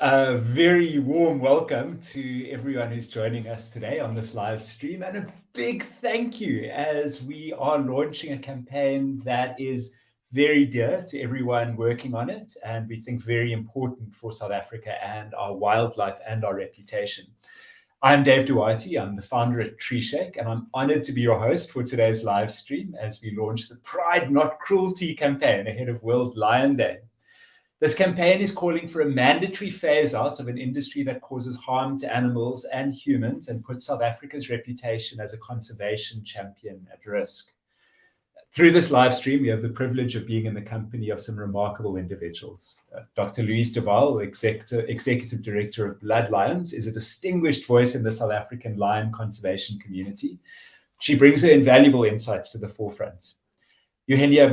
A very warm welcome to everyone who's joining us today on this live stream, and a big thank you as we are launching a campaign that is very dear to everyone working on it, and we think very important for South Africa and our wildlife and our reputation. I'm Dave Duarte, I'm the founder at TreeShake, and I'm honored to be your host for today's live stream as we launch the Pride Not Cruelty campaign ahead of World Lion Day. This campaign is calling for a mandatory phase out of an industry that causes harm to animals and humans and puts South Africa's reputation as a conservation champion at risk. Through this live stream, we have the privilege of being in the company of some remarkable individuals. Dr. Louise de Waal, Executive Director of Blood Lions, is a distinguished voice in the South African lion conservation community. She brings her invaluable insights to the forefront. Eugenia,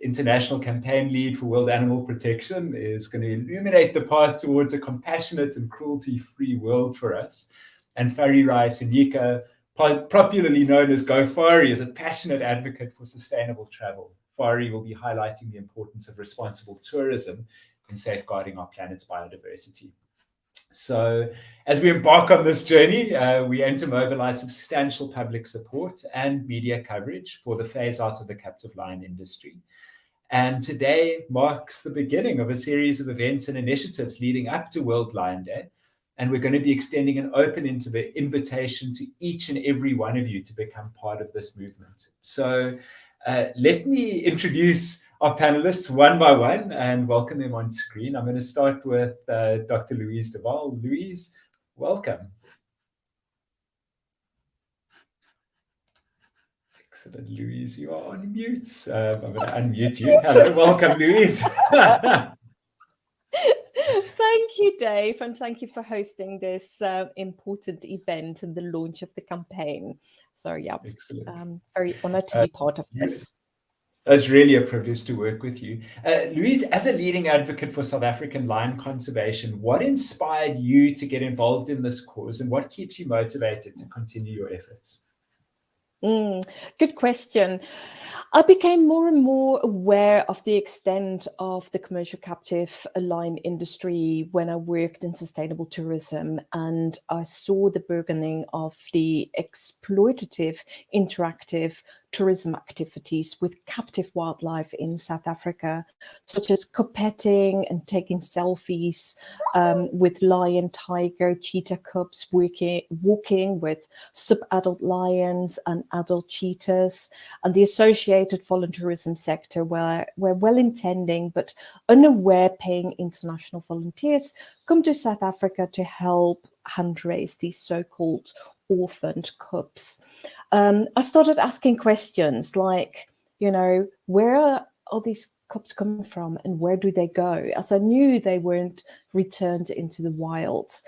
International Campaign Lead for World Animal Protection, is going to illuminate the path towards a compassionate and cruelty-free world for us. And Fari, Sanyika, popularly known as Go Fari, is a passionate advocate for sustainable travel. Fari will be highlighting the importance of responsible tourism in safeguarding our planet's biodiversity. So as we embark on this journey, we aim to mobilize substantial public support and media coverage for the phase out of the captive lion industry. And today marks the beginning of a series of events and initiatives leading up to World Lion Day. And we're going to be extending an open invitation to each and every one of you to become part of this movement. So let me introduce our panelists one by one and welcome them on screen. I'm going to start with Dr. Louise de Waal. Louise, welcome. Excellent, Louise, you are on mute. I'm going to unmute you. Hello, welcome, Louise. Thank you, Dave, and thank you for hosting this important event and the launch of the campaign. So, yeah, very honored to be part of this. It's really a privilege to work with you. Louise, as a leading advocate for South African lion conservation, what inspired you to get involved in this cause and what keeps you motivated to continue your efforts? Good question. I became more and more aware of the extent of the commercial captive lion industry when I worked in sustainable tourism, and I saw the burgeoning of the exploitative interactive tourism activities with captive wildlife in South Africa, such as co-petting and taking selfies with lion, tiger, cheetah cubs, walking with sub-adult lions and adult cheetahs, and the associated volunteerism sector where well-intending but unaware paying international volunteers come to South Africa to help hand raise these so-called orphaned cubs. I started asking questions like, where are these cubs coming from and where do they go? As I knew they weren't returned into the wilds.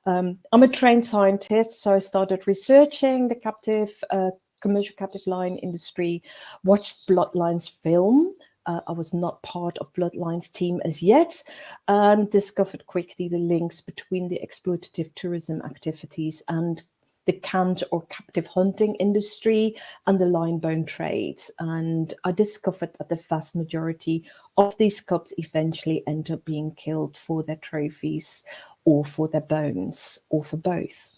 I'm a trained scientist, so I started researching the commercial captive lion industry, watched Bloodline's film. I was not part of Bloodline's team as yet, and discovered quickly the links between the exploitative tourism activities and the canned or captive hunting industry and the lion bone trades. And I discovered that the vast majority of these cubs eventually end up being killed for their trophies or for their bones or for both.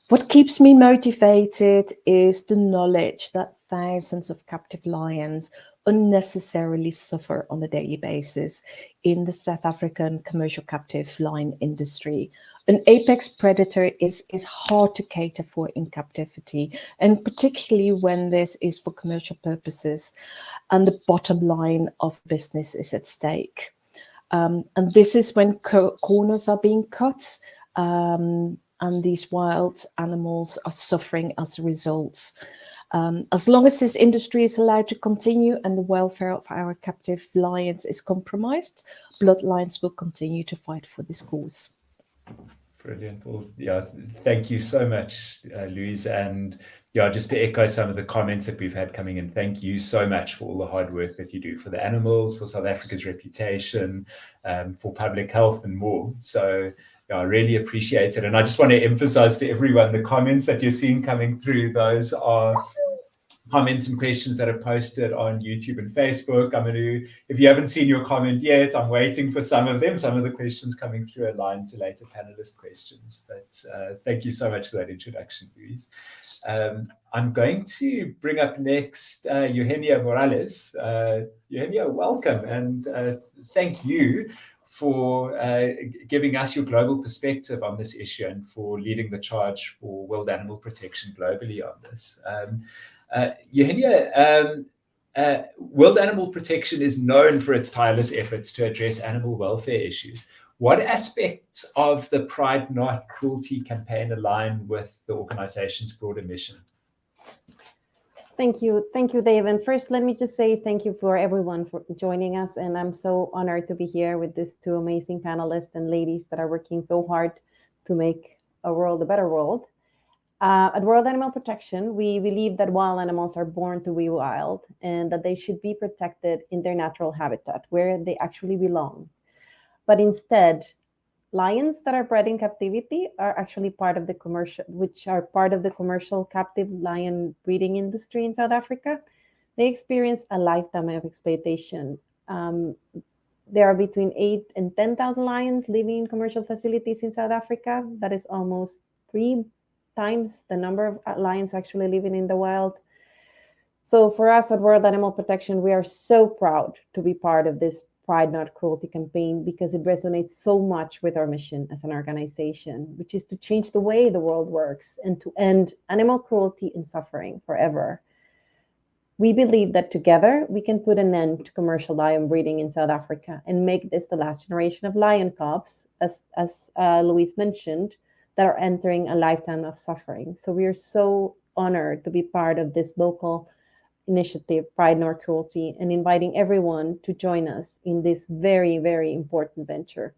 What keeps me motivated is the knowledge that thousands of captive lions unnecessarily suffer on a daily basis in the South African commercial captive lion industry. An apex predator is hard to cater for in captivity, and particularly when this is for commercial purposes and the bottom line of business is at stake. And this is when corners are being cut, and these wild animals are suffering as a result. As long as this industry is allowed to continue and the welfare of our captive lions is compromised, Bloodlines will continue to fight for this cause. Brilliant. Well, yeah, thank you so much, Louise. And yeah, just to echo some of the comments that we've had coming in, thank you so much for all the hard work that you do for the animals, for South Africa's reputation, for public health and more. So yeah, I really appreciate it. And I just want to emphasize to everyone, the comments that you're seeing coming through, those are comments and questions that are posted on YouTube and Facebook. If you haven't seen your comment yet, I'm waiting for some of them. Some of the questions coming through are aligned to later panelist questions. But thank you so much for that introduction, Louise. I'm going to bring up next Eugenia Morales. Eugenia, welcome, and thank you for giving us your global perspective on this issue and for leading the charge for world animal protection globally on this. Eugenia, World Animal Protection is known for its tireless efforts to address animal welfare issues. What aspects of the Pride Not Cruelty campaign align with the organization's broader mission? Thank you, Dave. And first, let me just say thank you for everyone for joining us. And I'm so honored to be here with these two amazing panelists and ladies that are working so hard to make a world a better world. At World Animal Protection, we believe that wild animals are born to be wild and that they should be protected in their natural habitat where they actually belong. But instead, lions that are bred in captivity are actually part of the commercial captive lion breeding industry in South Africa. They experience a lifetime of exploitation. There are between 8,000 and 10,000 lions living in commercial facilities in South Africa. That is almost 3 times the number of lions actually living in the wild. So for us at World Animal Protection, we are so proud to be part of this Pride Not Cruelty campaign because it resonates so much with our mission as an organization, which is to change the way the world works and to end animal cruelty and suffering forever. We believe that together we can put an end to commercial lion breeding in South Africa and make this the last generation of lion cubs, as Louise mentioned, that are entering a lifetime of suffering. So we are so honored to be part of this local initiative, Pride Not Cruelty, and inviting everyone to join us in this very, very important venture.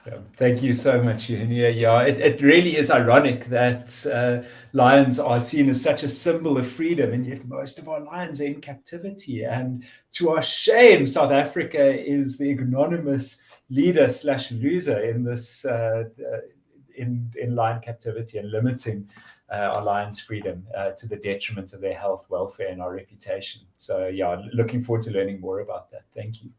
Yeah, thank you so much, Eugenia. Yeah, it really is ironic that lions are seen as such a symbol of freedom, and yet most of our lions are in captivity. And to our shame, South Africa is the ignominious leader / loser in this in lion captivity and limiting our lions' freedom to the detriment of their health, welfare, and our reputation. So yeah, looking forward to learning more about that. Thank you.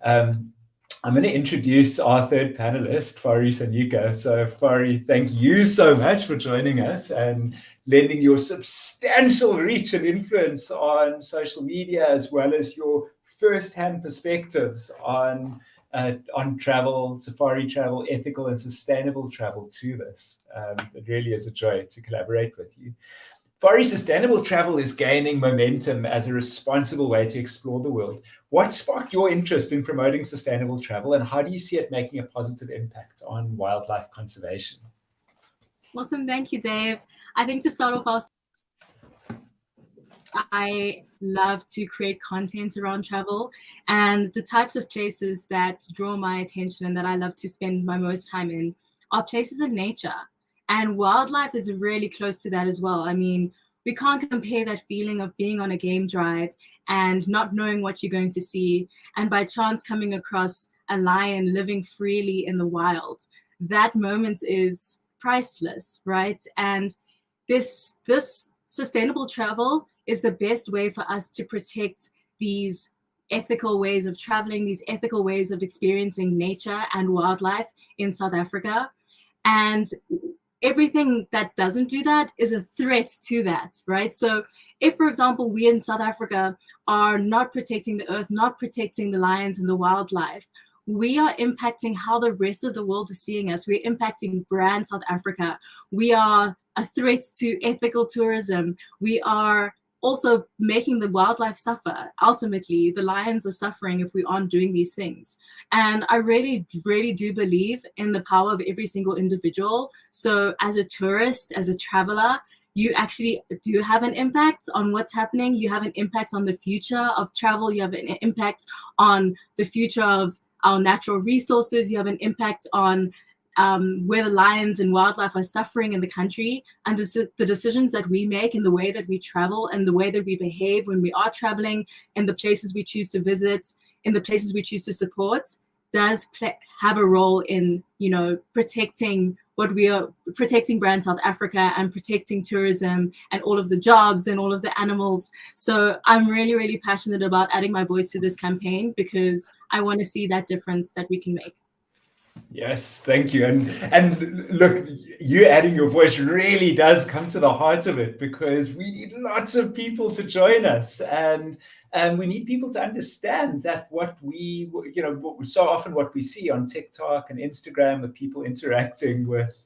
I'm going to introduce our third panelist, Fari Sanyika. So Fari, thank you so much for joining us and lending your substantial reach and influence on social media, as well as your first-hand perspectives on travel, safari travel, ethical and sustainable travel to this. It really is a joy to collaborate with you. Fari, sustainable travel is gaining momentum as a responsible way to explore the world. What sparked your interest in promoting sustainable travel, and how do you see it making a positive impact on wildlife conservation? Awesome, thank you, Dave. I think to start off, I love to create content around travel, and the types of places that draw my attention and that I love to spend my most time in are places of nature. And wildlife is really close to that as well. I mean, we can't compare that feeling of being on a game drive and not knowing what you're going to see, and by chance coming across a lion living freely in the wild. That moment is priceless, right? And this sustainable travel is the best way for us to protect these ethical ways of traveling, these ethical ways of experiencing nature and wildlife in South Africa. And everything that doesn't do that is a threat to that, right? So if, for example, we in South Africa are not protecting the earth, not protecting the lions and the wildlife, we are impacting how the rest of the world is seeing us. We're impacting brand South Africa. We are a threat to ethical tourism. We are also making the wildlife suffer. Ultimately, the lions are suffering if we aren't doing these things. And I really, really do believe in the power of every single individual. So as a tourist, as a traveler, you actually do have an impact on what's happening. You have an impact on the future of travel. You have an impact on the future of our natural resources. You have an impact on where the lions and wildlife are suffering in the country, and the decisions that we make and the way that we travel and the way that we behave when we are traveling, and the places we choose to visit, in the places we choose to support, does have a role in, you know, protecting brand South Africa and protecting tourism and all of the jobs and all of the animals. So I'm really, really passionate about adding my voice to this campaign because I want to see that difference that we can make. Yes, thank you. And look, you adding your voice really does come to the heart of it, because we need lots of people to join us, and we need people to understand that what we, you know, so often what we see on TikTok and Instagram with people interacting with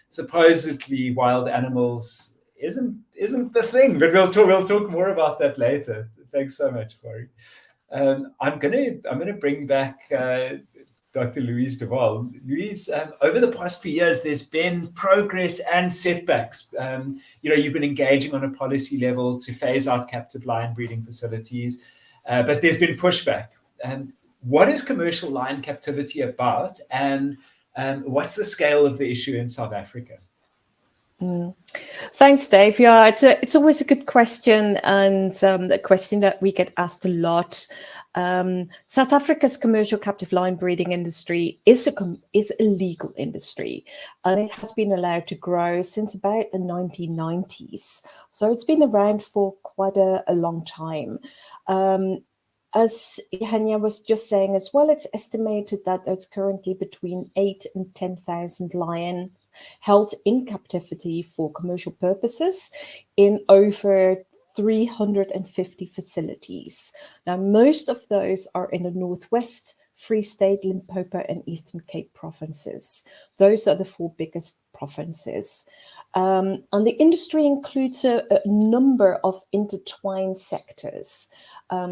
supposedly wild animals isn't the thing. But we'll talk more about that later. Thanks so much, Fari. I'm gonna bring back Dr. Louise de Waal. Louise, over the past few years, there's been progress and setbacks. You know, you've been engaging on a policy level to phase out captive lion breeding facilities, but there's been pushback. What is commercial lion captivity about, and what's the scale of the issue in South Africa? Thanks, Dave. Yeah, it's always a good question, and a question that we get asked a lot. South Africa's commercial captive lion breeding industry is a legal industry, and it has been allowed to grow since about the 1990s. So it's been around for quite a long time. As Eugenia was just saying as well, it's estimated that there's currently between 8,000 and 10,000 lions held in captivity for commercial purposes in over 350 facilities. Now, most of those are in the Northwest, Free State, Limpopo, and Eastern Cape provinces. Those are the 4 biggest provinces. And the industry includes a number of intertwined sectors,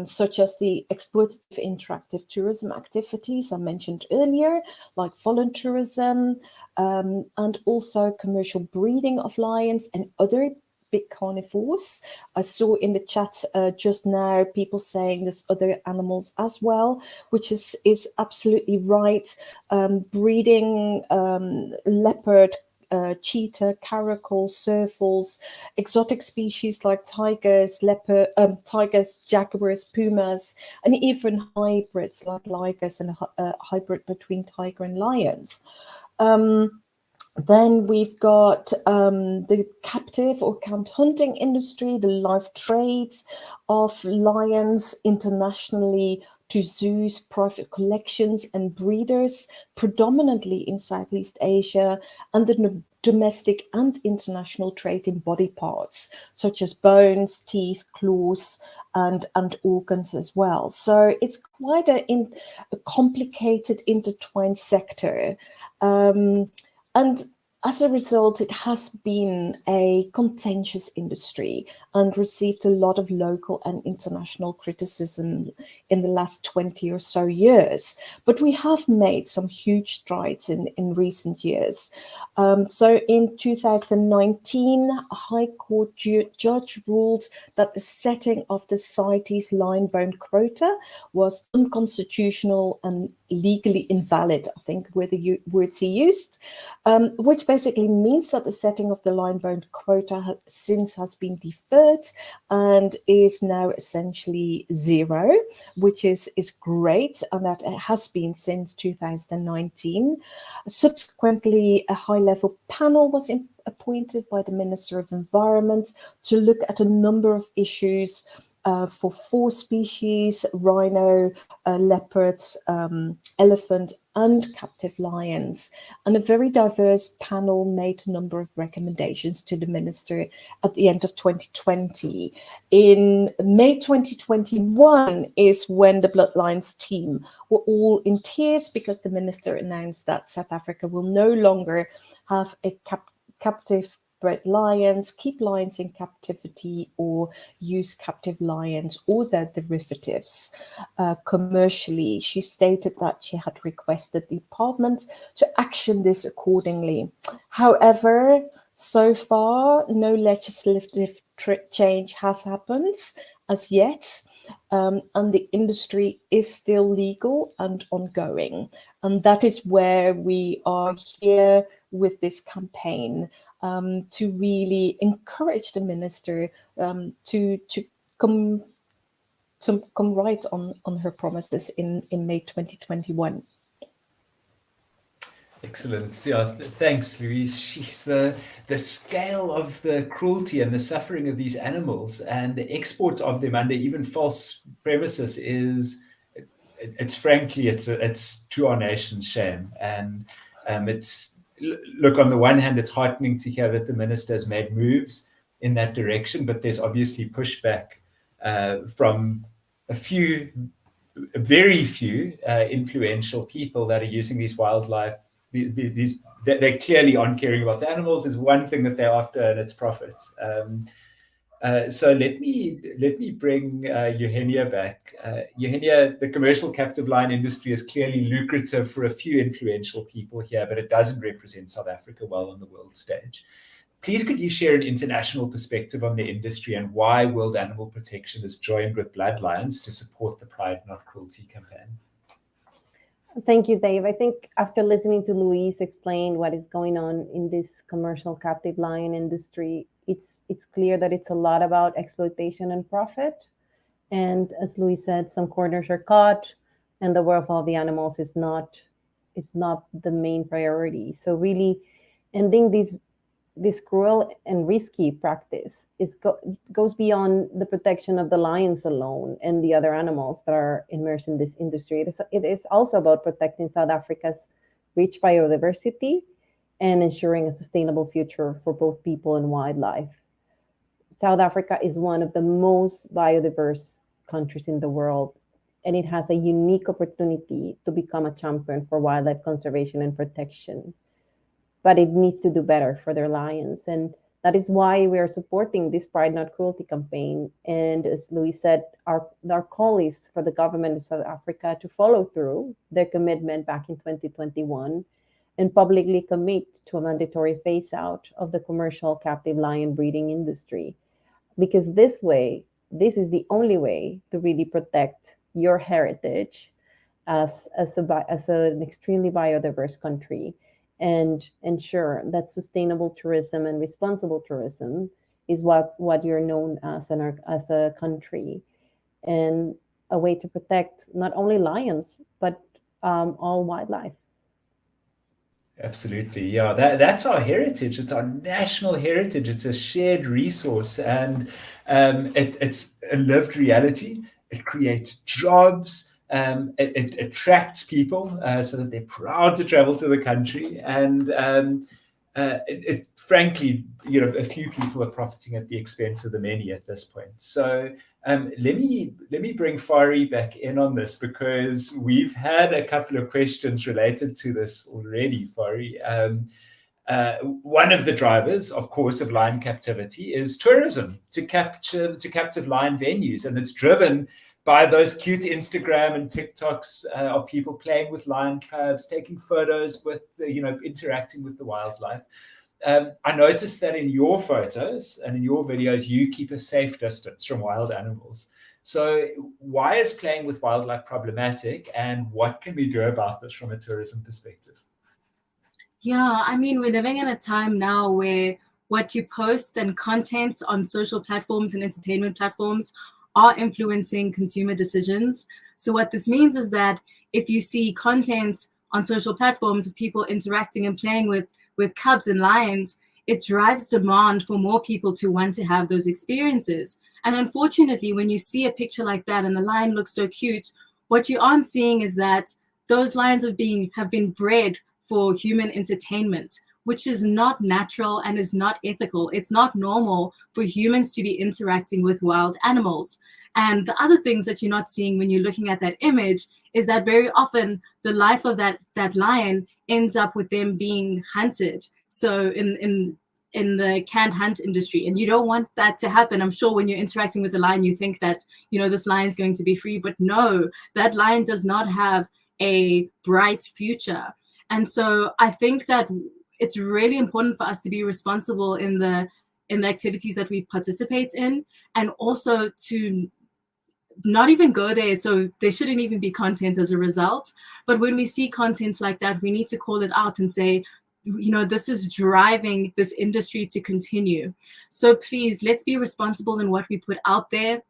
such as the exploitative interactive tourism activities I mentioned earlier, like voluntourism, and also commercial breeding of lions and other big carnivores. I saw in the chat just now people saying there's other animals as well, which is absolutely right. Breeding leopard, cheetah, caracal, servals, exotic species like tigers, jaguars, pumas, and even hybrids like ligers and a hybrid between tiger and lions. Then we've got the captive or count hunting industry, the live trades of lions internationally to zoos, private collections and breeders, predominantly in Southeast Asia, and the domestic and international trade in body parts, such as bones, teeth, claws, and organs as well. So it's quite a complicated, intertwined sector. And as a result, it has been a contentious industry and received a lot of local and international criticism in the last 20 or so years. But we have made some huge strides in recent years. So in 2019, a High Court judge ruled that the setting of the CITES lion bone quota was unconstitutional and legally invalid, I think were the words he used, which basically means that the setting of the lion bone quota since has been deferred and is now essentially zero, which is great, and that it has been since 2019. Subsequently, a high-level panel was appointed by the Minister of Environment to look at a number of issues for 4 species: rhino, leopard, elephant, and captive lions. And a very diverse panel made a number of recommendations to the minister at the end of 2020. In May 2021 is when the Bloodlines team were all in tears because the minister announced that South Africa will no longer have a captive bred lions, keep lions in captivity, or use captive lions or their derivatives commercially. She stated that she had requested the department to action this accordingly. However, so far, no legislative change has happened as yet. and the industry is still legal and ongoing. And that is where we are here with this campaign, to really encourage the minister to come right on her promises in May 2021. Excellent. Yeah, thanks, Louise. She's the scale of the cruelty and the suffering of these animals and the export of them under even false premises it's frankly it's to our nation's shame. And it's look, on the one hand, it's heartening to hear that the minister has made moves in that direction, but there's obviously pushback from very few influential people that are using these wildlife. They clearly aren't caring about the animals. Is one thing that they're after, and it's profits. So let me bring Eugenia back. Eugenia, the commercial captive lion industry is clearly lucrative for a few influential people here, but it doesn't represent South Africa well on the world stage. Please, could you share an international perspective on the industry and why World Animal Protection has joined with Bloodlines to support the Pride Not Cruelty campaign? Thank you, Dave. I think after listening to Louise explain what is going on in this commercial captive lion industry, it's clear that it's a lot about exploitation and profit. And as Louise said, some corners are caught, and the welfare of the animals is not the main priority. So really ending this cruel and risky practice goes beyond the protection of the lions alone and the other animals that are immersed in this industry. It is also about protecting South Africa's rich biodiversity and ensuring a sustainable future for both people and wildlife. South Africa is one of the most biodiverse countries in the world, and it has a unique opportunity to become a champion for wildlife conservation and protection. But it needs to do better for their lions. And that is why we are supporting this Pride Not Cruelty campaign. And as Louise said, our call is for the government of South Africa to follow through their commitment back in 2021 and publicly commit to a mandatory phase out of the commercial captive lion breeding industry. Because this is the only way to really protect your heritage as an extremely biodiverse country, and ensure that sustainable tourism and responsible tourism is what you're known as as a country, and a way to protect not only lions, but all wildlife. Absolutely. Yeah, that's our heritage. It's our national heritage. It's a shared resource, and it's a lived reality. It creates jobs. It attracts people so that they're proud to travel to the country. And frankly, a few people are profiting at the expense of the many at this point. So let me bring Fari back in on this, because we've had a couple of questions related to this already, Fari. One of the drivers, of course, of lion captivity is tourism to captive lion venues, and it's driven by those cute Instagram and TikToks of people playing with lion cubs, taking photos with, interacting with the wildlife. I noticed that in your photos and in your videos, you keep a safe distance from wild animals. So why is playing with wildlife problematic, and what can we do about this from a tourism perspective? Yeah, I mean, we're living in a time now where what you post and content on social platforms and entertainment platforms are influencing consumer decisions. So what this means is that if you see content on social platforms of people interacting and playing with cubs and lions, it drives demand for more people to want to have those experiences. And unfortunately, when you see a picture like that and the lion looks so cute, what you aren't seeing is that those lions have been bred for human entertainment, which is not natural and is not ethical. It's not normal for humans to be interacting with wild animals. And the other things that you're not seeing when you're looking at that image is that very often the life of that lion ends up with them being hunted. So in the canned hunt industry, and you don't want that to happen. I'm sure when you're interacting with the lion, you think that, this lion's going to be free, but no, that lion does not have a bright future. And so I think that it's really important for us to be responsible in the activities that we participate in, and also to not even go there. So there shouldn't even be content as a result. But when we see content like that, we need to call it out and say, this is driving this industry to continue. So please, let's be responsible in what we put out there,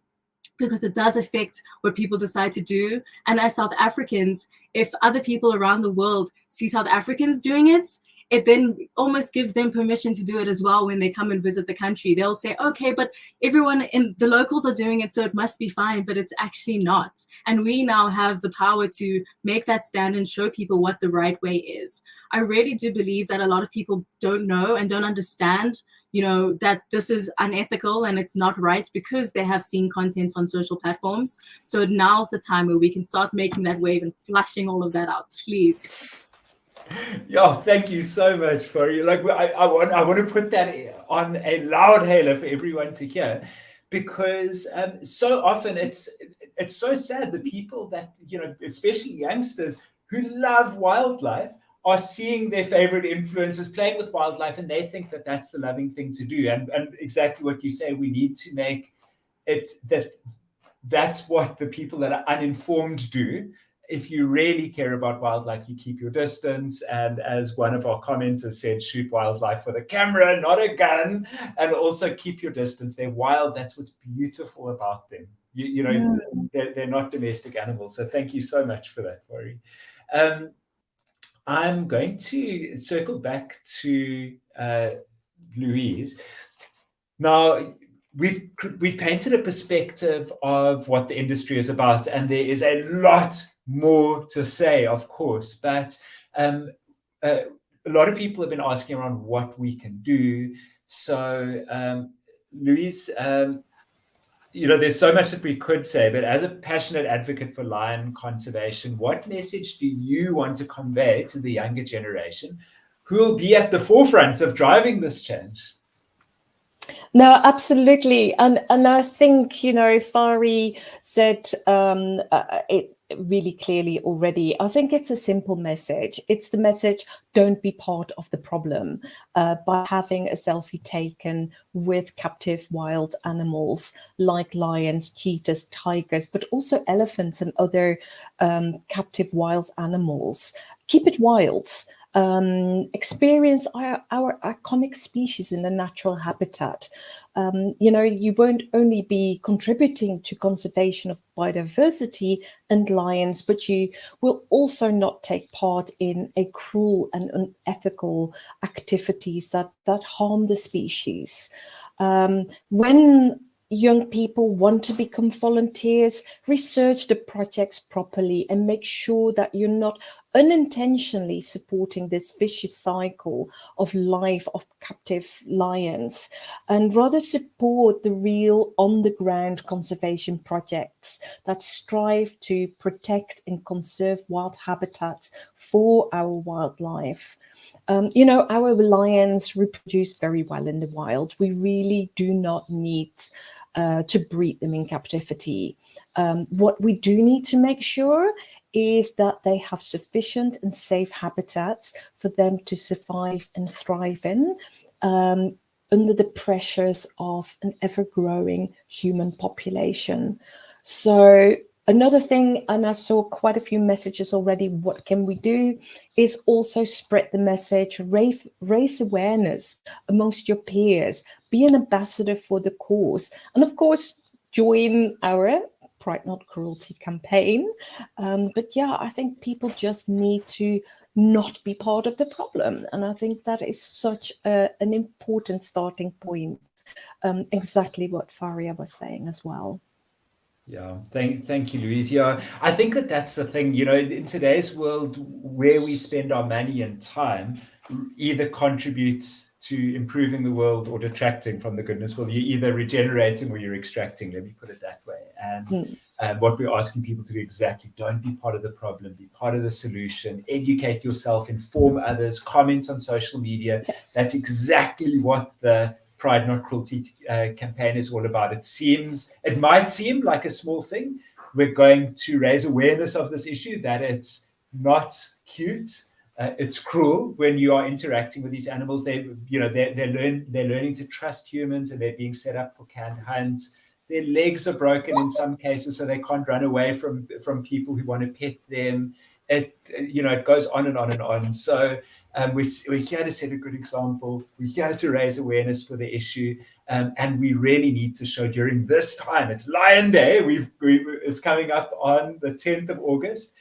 because it does affect what people decide to do. And as South Africans, if other people around the world see South Africans doing it, it then almost gives them permission to do it as well when they come and visit the country. They'll say, okay, but everyone in the locals are doing it, so it must be fine, but it's actually not. And we now have the power to make that stand and show people what the right way is. I really do believe that a lot of people don't know and don't understand that this is unethical and it's not right, because they have seen content on social platforms. So now's the time where we can start making that wave and flushing all of that out, please. Yeah, thank you so much, Fari. Like, I want to put that on a loud hailer for everyone to hear, because so often it's so sad. The people that, especially youngsters who love wildlife, are seeing their favorite influencers playing with wildlife, and they think that that's the loving thing to do. And exactly what you say, we need to make it that's what the people that are uninformed do. If you really care about wildlife, you keep your distance. And as one of our commenters said, shoot wildlife with a camera, not a gun, and also keep your distance. They're wild. That's what's beautiful about them. They're not domestic animals. So thank you so much for that, Fari. I'm going to circle back to Louise. Now, we've painted a perspective of what the industry is about, and there is a lot more to say, of course, but a lot of people have been asking around what we can do. So, Louise, there's so much that we could say, but as a passionate advocate for lion conservation, what message do you want to convey to the younger generation who will be at the forefront of driving this change? No, absolutely. And I think, Fari said it really clearly already. I think it's a simple message. It's the message, don't be part of the problem by having a selfie taken with captive wild animals like lions, cheetahs, tigers, but also elephants and other captive wild animals. Keep it wild. Experience our iconic species in the natural habitat. You won't only be contributing to conservation of biodiversity and lions, but you will also not take part in a cruel and unethical activities that harm the species. When young people want to become volunteers, research the projects properly and make sure that you're not unintentionally supporting this vicious cycle of life of captive lions, and rather support the real on-the-ground conservation projects that strive to protect and conserve wild habitats for our wildlife. Our lions reproduce very well in the wild. We really do not need to breed them in captivity. What we do need to make sure is that they have sufficient and safe habitats for them to survive and thrive in under the pressures of an ever-growing human population. So another thing, and I saw quite a few messages already, what can we do, is also spread the message, raise awareness amongst your peers, be an ambassador for the cause, and of course, join our Pride Not Cruelty campaign. But yeah, I think people just need to not be part of the problem. And I think that is such an important starting point. Exactly what Faria was saying as well. Yeah, thank you, Louise. Yeah, I think that's the thing, in today's world where we spend our money and time either contributes to improving the world or detracting from the goodness. Well, you're either regenerating or you're extracting, let me put it that way. And what we're asking people to do exactly, don't be part of the problem, be part of the solution, educate yourself, inform others, comment on social media. Yes. That's exactly what the Pride Not Cruelty campaign is all about. It might seem like a small thing. We're going to raise awareness of this issue, that it's not cute. It's cruel when you are interacting with these animals. They're learning to trust humans, and they're being set up for canned hunts. their legs are broken in some cases, so they can't run away from people who want to pet them. It goes on and on and on. So we're here to set a good example. We're here to raise awareness for the issue, and we really need to show during this time. It's Lion Day. It's coming up on the 10th of August.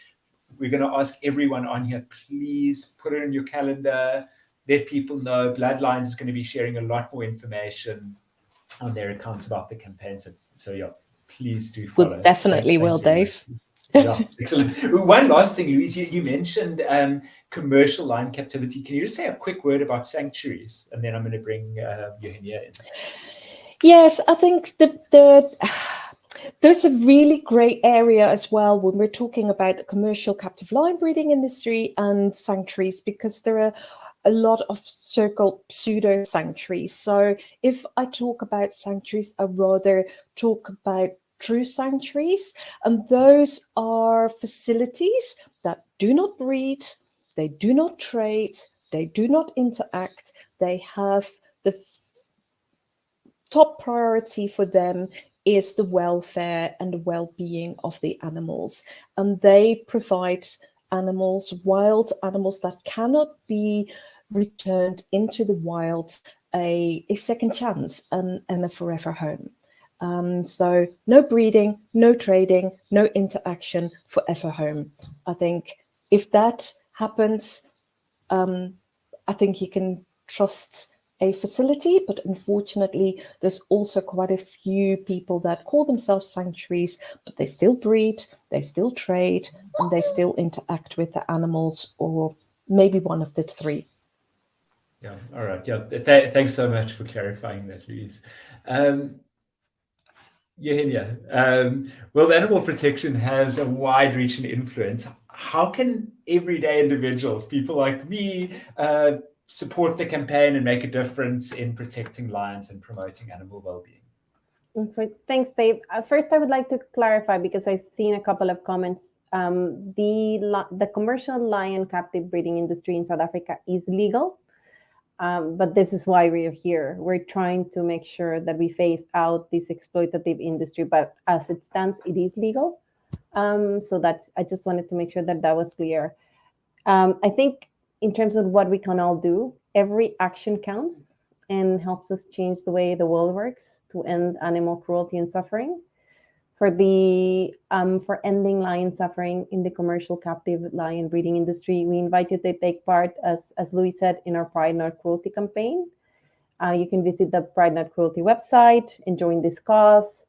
We're going to ask everyone on here, please put it in your calendar. Let people know. Bloodlines is going to be sharing a lot more information on their accounts about the campaign. So yeah, please do follow. We'll definitely will, Dave. Yeah, excellent. One last thing, Louise, you mentioned commercial lion captivity. Can you just say a quick word about sanctuaries? And then I'm going to bring Eugenia in. Yes, I think there's a really great area as well when we're talking about the commercial captive lion breeding industry and sanctuaries, because there are a lot of so-called pseudo sanctuaries. So if I talk about sanctuaries, I'd rather talk about true sanctuaries, and those are facilities that do not breed, they do not trade, they do not interact, they have the top priority for them is the welfare and the well-being of the animals, and they provide animals, wild animals that cannot be returned into the wild, a second chance and a forever home. So no breeding, no trading, no interaction, forever home. I think if that happens, I think you can trust a facility, but unfortunately there's also quite a few people that call themselves sanctuaries, but they still breed, they still trade, and they still interact with the animals, or maybe one of the three. Yeah, all right. Yeah, thanks so much for clarifying that, Louise. Eugenia, well, animal protection has a wide-reaching influence. How can everyday individuals, people like me, support the campaign and make a difference in protecting lions and promoting animal well-being? Thanks, Dave. First, I would like to clarify, because I've seen a couple of comments. The commercial lion captive breeding industry in South Africa is legal. But this is why we're here. We're trying to make sure that we phase out this exploitative industry, but as it stands, it is legal. So I just wanted to make sure that was clear. I think in terms of what we can all do, every action counts and helps us change the way the world works to end animal cruelty and suffering. For ending lion suffering in the commercial captive lion breeding industry, we invite you to take part, as Louise said, in our Pride Not Cruelty campaign. You can visit the Pride Not Cruelty website and join this cause.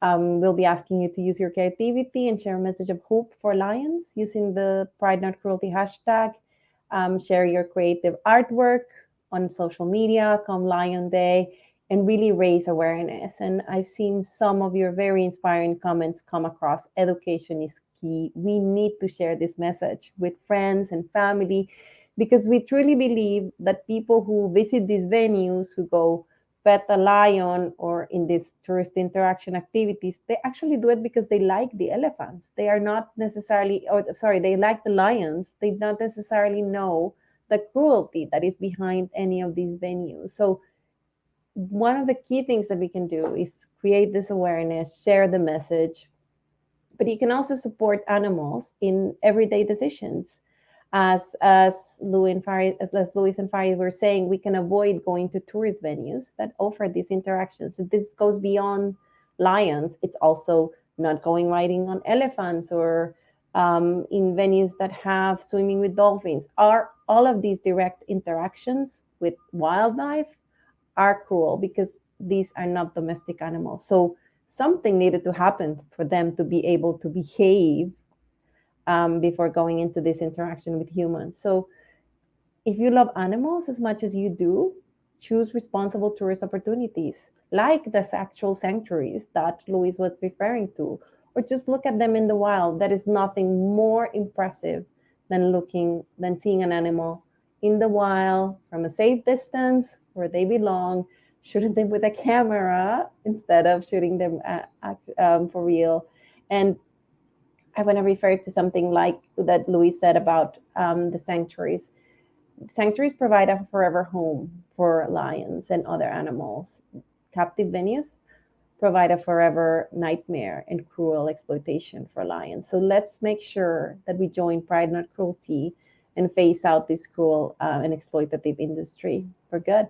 We'll be asking you to use your creativity and share a message of hope for lions using the Pride Not Cruelty hashtag. Share your creative artwork on social media come Lion Day, and really raise awareness. And I've seen some of your very inspiring comments come across. Education is key. We need to share this message with friends and family, because we truly believe that people who visit these venues, who go pet a lion or in these tourist interaction activities, they actually do it because they like the elephants. They are not necessarily, they like the lions. They don't necessarily know the cruelty that is behind any of these venues. So one of the key things that we can do is create this awareness, share the message, but you can also support animals in everyday decisions. As Louise and Fari were saying, we can avoid going to tourist venues that offer these interactions. This goes beyond lions. It's also not going riding on elephants, or in venues that have swimming with dolphins. All of these direct interactions with wildlife are cruel, because these are not domestic animals. So something needed to happen for them to be able to behave before going into this interaction with humans. So if you love animals as much as you do, choose responsible tourist opportunities, like the actual sanctuaries that Louise was referring to, or just look at them in the wild. That is nothing more impressive than seeing an animal in the wild from a safe distance where they belong, shooting them with a camera instead of shooting them for real. And I want to refer to something like that Louise said about the sanctuaries. Sanctuaries provide a forever home for lions and other animals. Captive venues provide a forever nightmare and cruel exploitation for lions. So let's make sure that we join Pride Not Cruelty and phase out this cruel and exploitative industry for good.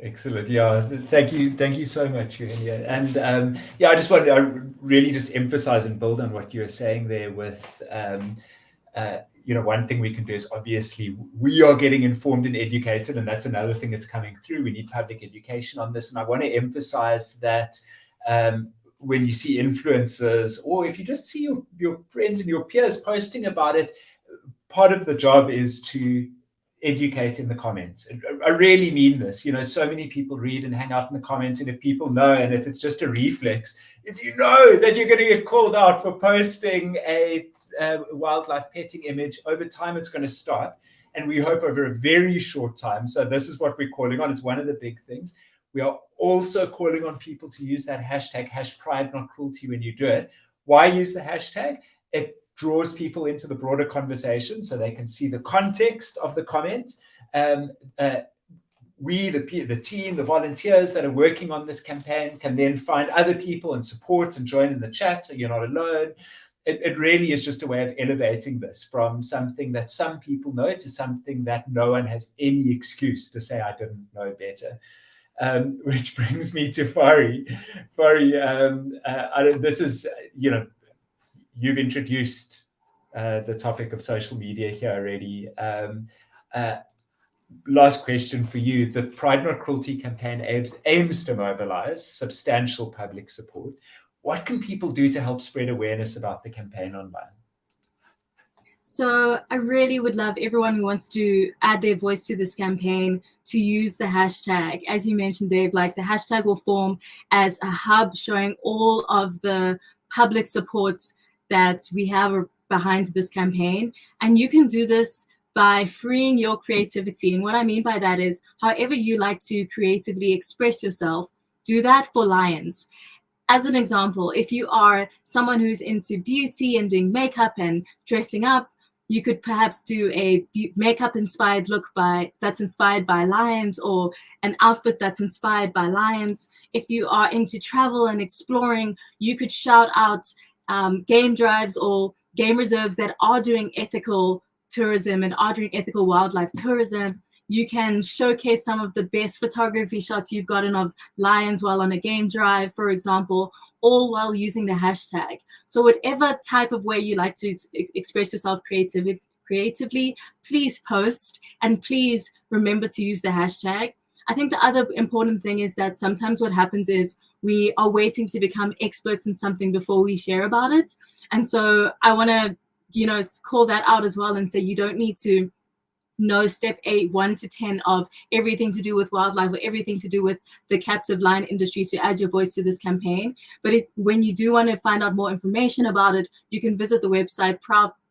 Excellent. Yeah, thank you so much, Eugenia. And I just want to really just emphasize and build on what you were saying there with one thing we can do is obviously we are getting informed and educated, and that's another thing that's coming through. We need public education on this. And I want to emphasize that when you see influencers, or if you just see your friends and your peers posting about it, part of the job is to educate in the comments. I really mean this. So many people read and hang out in the comments, and if people know, and if it's just a reflex, if you know that you're going to get called out for posting a wildlife petting image, over time it's going to start, and we hope over a very short time. So this is what we're calling on. It's one of the big things. We are also calling on people to use that hashtag #PrideNotCruelty when you do it. Why use the hashtag? It draws people into the broader conversation so they can see the context of the comment. We, the team, the volunteers that are working on this campaign can then find other people and support and join in the chat, so you're not alone. It really is just a way of elevating this from something that some people know to something that no one has any excuse to say, I didn't know better. Which brings me to Fari. Fari, this is, you've introduced the topic of social media here already. Last question for you. The Pride Not Cruelty campaign aims to mobilize substantial public support. What can people do to help spread awareness about the campaign online? So I really would love everyone who wants to add their voice to this campaign to use the hashtag. As you mentioned, Dave, the hashtag will form as a hub showing all of the public supports that we have behind this campaign. And you can do this by freeing your creativity. And what I mean by that is, however you like to creatively express yourself, do that for lions. As an example, if you are someone who's into beauty and doing makeup and dressing up, you could perhaps do a makeup inspired look that's inspired by lions, or an outfit that's inspired by lions. If you are into travel and exploring, you could shout out game drives or game reserves that are doing ethical tourism and are doing ethical wildlife tourism. You can showcase some of the best photography shots you've gotten of lions while on a game drive, for example, all while using the hashtag. So whatever type of way you like to express yourself creatively, please post, and please remember to use the hashtag. I think the other important thing is that sometimes what happens is we are waiting to become experts in something before we share about it. And so I want to, call that out as well and say you don't need to know step 1 to 10 of everything to do with wildlife or everything to do with the captive lion industry to add your voice to this campaign. But when you do want to find out more information about it, you can visit the website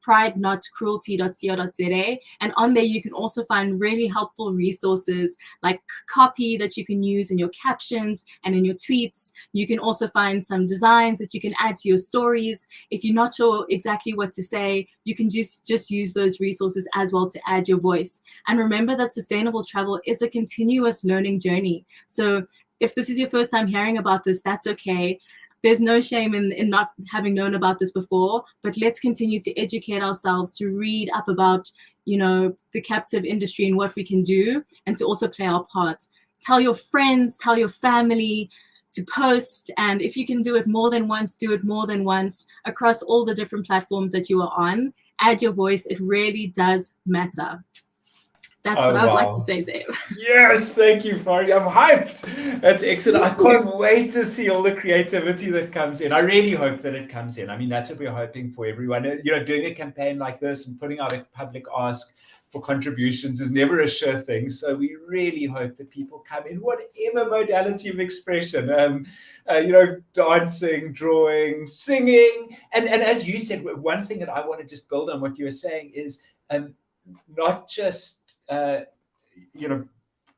pridenotcruelty.co.za, and on there you can also find really helpful resources like copy that you can use in your captions and in your tweets. You can also find some designs that you can add to your stories. If you're not sure exactly what to say, you can just use those resources as well to add your voice. And remember that sustainable travel is a continuous learning journey. So if this is your first time hearing about this, that's okay. There's no shame in not having known about this before, but let's continue to educate ourselves, to read up about, the captive industry and what we can do, and to also play our part. Tell your friends, tell your family to post, and if you can do it more than once, do it more than once across all the different platforms that you are on. Add your voice. It really does matter. That's what I would like to say, Dave. Yes, thank you, Fari. I'm hyped. That's excellent. I can't wait to see all the creativity that comes in. I really hope that it comes in. I mean, that's what we're hoping for everyone. Doing a campaign like this and putting out a public ask for contributions is never a sure thing. So we really hope that people come in whatever modality of expression, dancing, drawing, singing. And as you said, one thing that I want to just build on what you were saying is not just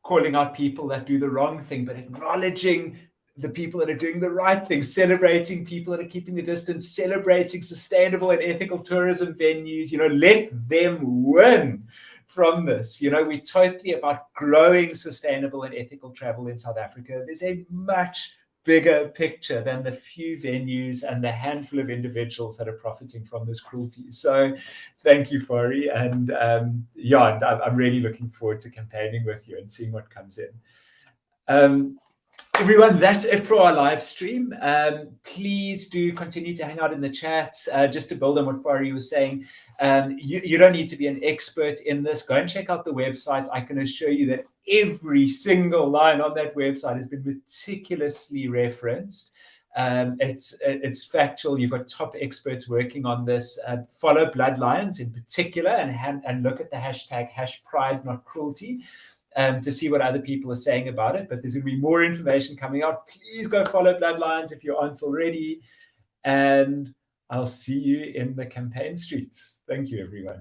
calling out people that do the wrong thing, but acknowledging the people that are doing the right thing, celebrating people that are keeping the distance, celebrating sustainable and ethical tourism venues. Let them win from this. We're totally about growing sustainable and ethical travel in South Africa. There's a much bigger picture than the few venues and the handful of individuals that are profiting from this cruelty. So thank you, Fari. And yeah, I'm really looking forward to campaigning with you and seeing what comes in. Everyone, that's it for our live stream. Please do continue to hang out in the chat. Just to build on what Fari was saying, you don't need to be an expert in this. Go and check out the website. I can assure you that every single line on that website has been meticulously referenced. It's factual. You've got top experts working on this. Follow Bloodlines in particular, and look at the hashtag #PrideNotCruelty. To see what other people are saying about it. But there's going to be more information coming out. Please go follow Bloodlines if you aren't already. And I'll see you in the campaign streets. Thank you, everyone.